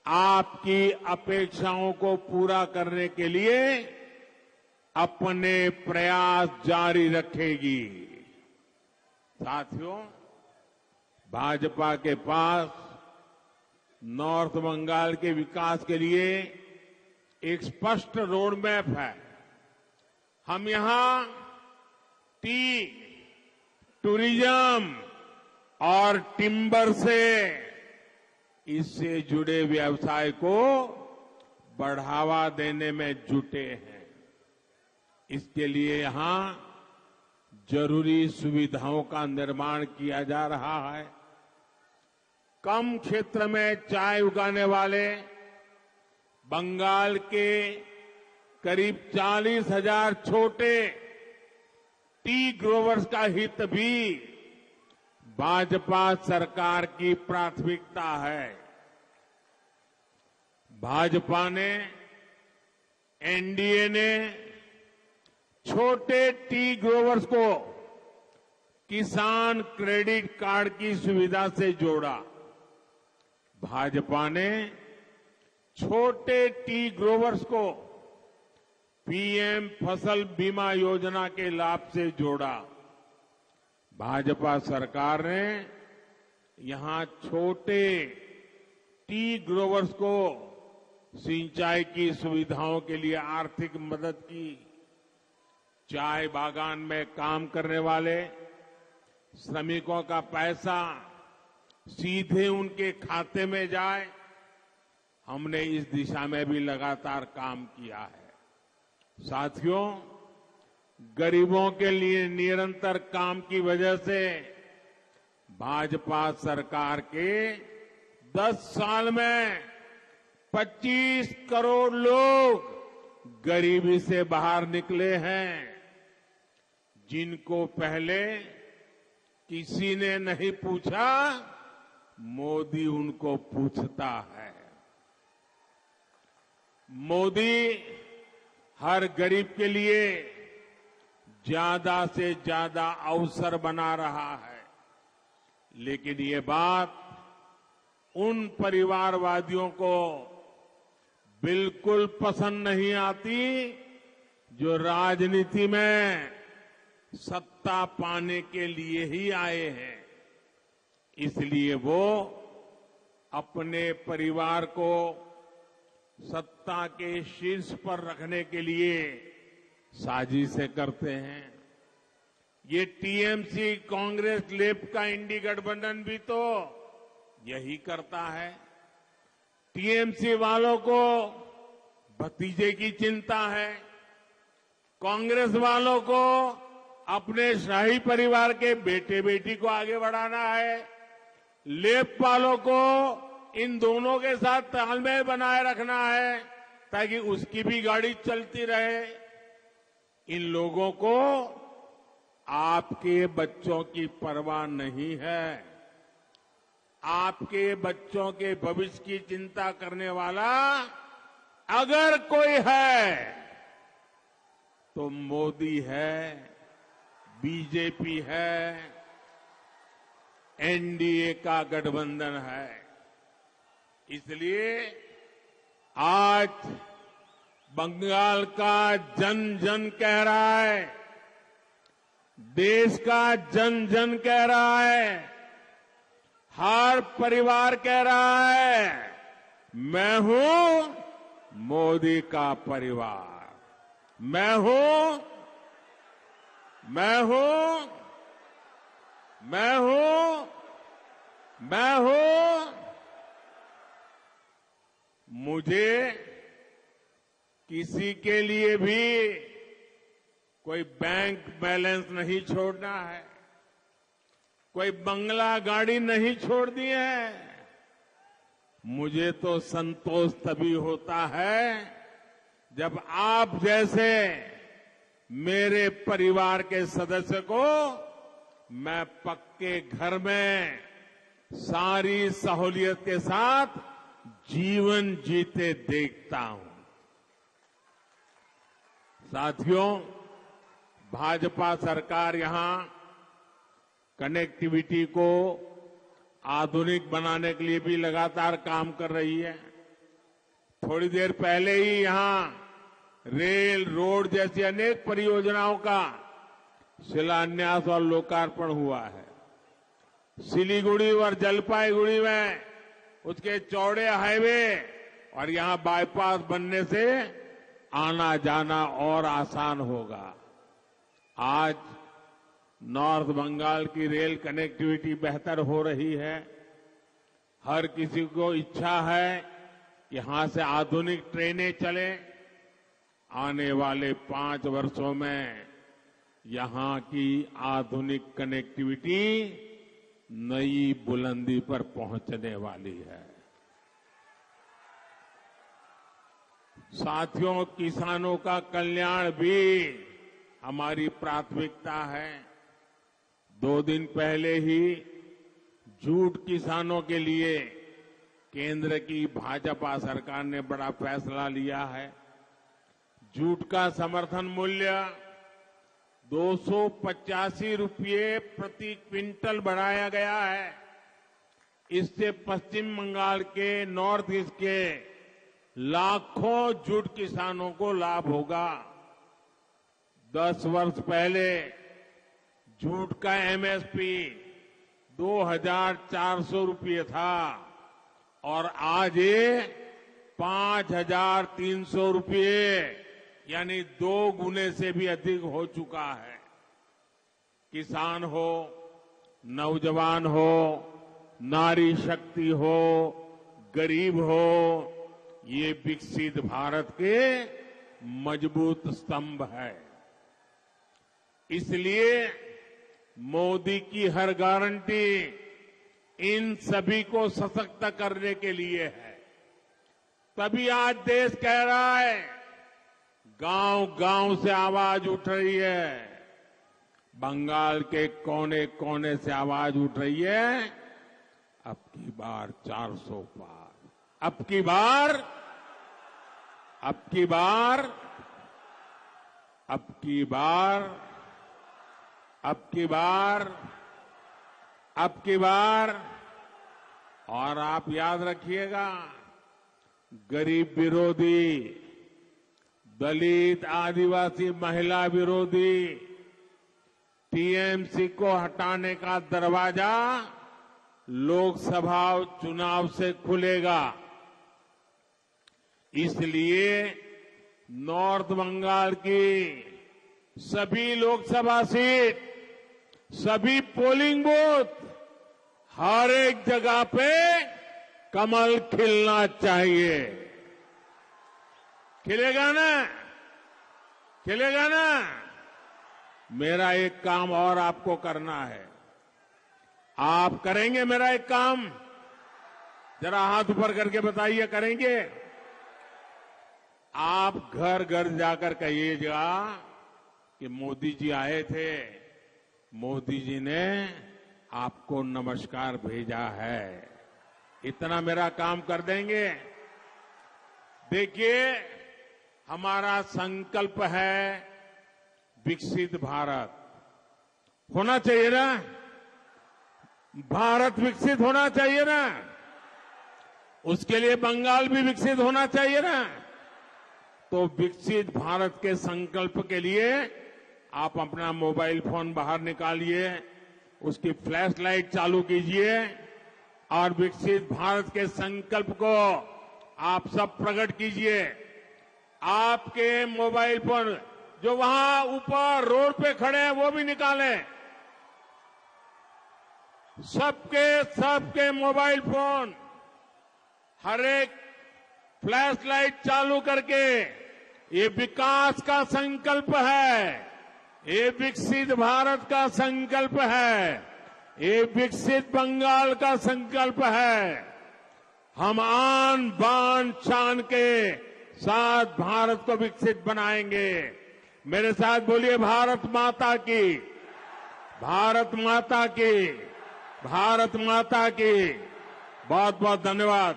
आपकी अपेक्षाओं को पूरा करने के लिए अपने प्रयास जारी रखेगी। साथियों, भाजपा के पास नॉर्थ बंगाल के विकास के लिए एक स्पष्ट रोड मैप है। हम यहां टी, टूरिज्म और टिम्बर से इससे जुड़े व्यवसाय को बढ़ावा देने में जुटे हैं। इसके लिए यहां जरूरी सुविधाओं का निर्माण किया जा रहा है। कम क्षेत्र में चाय उगाने वाले बंगाल के करीब 40,000 छोटे टी ग्रोवर्स का हित भी भाजपा सरकार की प्राथमिकता है। भाजपा ने, एनडीए ने छोटे टी ग्रोवर्स को किसान क्रेडिट कार्ड की सुविधा से जोड़ा। भाजपा ने छोटे टी ग्रोवर्स को पीएम फसल बीमा योजना के लाभ से जोड़ा। भाजपा सरकार ने यहां छोटे टी ग्रोवर्स को सिंचाई की सुविधाओं के लिए आर्थिक मदद की। चाय बागान में काम करने वाले श्रमिकों का पैसा सीधे उनके खाते में जाए, हमने इस दिशा में भी लगातार काम किया है। साथियों, गरीबों के लिए निरंतर काम की वजह से भाजपा सरकार के 10 साल में 25 करोड़ लोग गरीबी से बाहर निकले हैं, जिनको पहले किसी ने नहीं पूछा, मोदी उनको पूछता है। मोदी हर गरीब के लिए ज्यादा से ज्यादा अवसर बना रहा है, लेकिन ये बात उन परिवारवादियों को बिल्कुल पसंद नहीं आती जो राजनीति में सत्ता पाने के लिए ही आए हैं। इसलिए वो अपने परिवार को सत्ता के शीर्ष पर रखने के लिए साजिशें करते हैं। ये टीएमसी, कांग्रेस, लेफ्ट का इंडी गठबंधन भी तो यही करता है। टीएमसी वालों को भतीजे की चिंता है, कांग्रेस वालों को अपने शाही परिवार के बेटे बेटी को आगे बढ़ाना है, लेफ्ट वालों को इन दोनों के साथ तालमेल बनाए रखना है ताकि उसकी भी गाड़ी चलती रहे। इन लोगों को आपके बच्चों की परवाह नहीं है। आपके बच्चों के भविष्य की चिंता करने वाला अगर कोई है तो मोदी है, बीजेपी है, एनडीए का गठबंधन है। इसलिए आज बंगाल का जन जन कह रहा है, देश का जन जन कह रहा है, हर परिवार कह रहा है, मैं हूं मोदी का परिवार, मैं हूं, मैं हूं, मैं हूं, मैं हूं। मुझे किसी के लिए भी कोई बैंक बैलेंस नहीं छोड़ना है, कोई बंगला गाड़ी नहीं छोड़नी है। मुझे तो संतोष तभी होता है जब आप जैसे मेरे परिवार के सदस्य को मैं पक्के घर में सारी सहूलियत के साथ जीवन जीते देखता हूं। साथियों, भाजपा सरकार यहां कनेक्टिविटी को आधुनिक बनाने के लिए भी लगातार काम कर रही है। थोड़ी देर पहले ही यहां रेल, रोड जैसी अनेक परियोजनाओं का शिलान्यास और लोकार्पण हुआ है। सिलीगुड़ी और जलपाईगुड़ी में उसके चौड़े हाईवे और यहां बाईपास बनने से आना जाना और आसान होगा। आज नॉर्थ बंगाल की रेल कनेक्टिविटी बेहतर हो रही है। हर किसी को इच्छा है कि यहां से आधुनिक ट्रेनें चले। आने वाले 5 वर्षों में यहां की आधुनिक कनेक्टिविटी नई बुलंदी पर पहुंचने वाली है। साथियों, किसानों का कल्याण भी हमारी प्राथमिकता है। 2 दिन पहले ही जूट किसानों के लिए केंद्र की भाजपा सरकार ने बड़ा फैसला लिया है। जूट का समर्थन मूल्य 285 रुपये प्रति क्विंटल बढ़ाया गया है। इससे पश्चिम बंगाल के नॉर्थ ईस्ट के लाखों जूट किसानों को लाभ होगा। 10 वर्ष पहले जूट का एमएसपी 2,400 रुपये था और आज ये 5,300 रुपये यानी 2 गुने से भी अधिक हो चुका है। किसान हो, नौजवान हो, नारी शक्ति हो, गरीब हो, ये विकसित भारत के मजबूत स्तंभ है। इसलिए मोदी की हर गारंटी इन सभी को सशक्त करने के लिए है। तभी आज देश कह रहा है, गांव गांव से आवाज उठ रही है, बंगाल के कोने कोने से आवाज उठ रही है, अब की बार 400 पार, अब की बार, अब की बार, अब की बार, अब की बार, अब की बार। और आप याद रखिएगा, गरीब विरोधी, दलित, आदिवासी, महिला विरोधी टीएमसी को हटाने का दरवाजा लोकसभा चुनाव से खुलेगा। इसलिए नॉर्थ बंगाल की सभी लोकसभा सीट, सभी पोलिंग बूथ, हर एक जगह पे कमल खिलना चाहिए। खिलेगा ना? खिलेगा ना? मेरा एक काम और आपको करना है। आप करेंगे मेरा एक काम? जरा हाथ ऊपर करके बताइए, करेंगे? आप घर घर जाकर कहिएगा कि मोदी जी आए थे, मोदी जी ने आपको नमस्कार भेजा है। इतना मेरा काम कर देंगे। देखिए, हमारा संकल्प है विकसित भारत। होना चाहिए ना? भारत विकसित होना चाहिए ना? उसके लिए बंगाल भी विकसित होना चाहिए ना? तो विकसित भारत के संकल्प के लिए आप अपना मोबाइल फोन बाहर निकालिए, उसकी फ्लैश लाइट चालू कीजिए और विकसित भारत के संकल्प को आप सब प्रकट कीजिए। आपके मोबाइल फोन जो वहां ऊपर रोड पे खड़े हैं वो भी निकालें। सबके मोबाइल फोन, हर एक फ्लैश लाइट चालू करके, ये विकास का संकल्प है, ये विकसित भारत का संकल्प है, ये विकसित बंगाल का संकल्प है। हम आन बान शान के साथ भारत को विकसित बनाएंगे। मेरे साथ बोलिए, भारत माता की, भारत माता की, भारत माता की। बहुत बहुत धन्यवाद।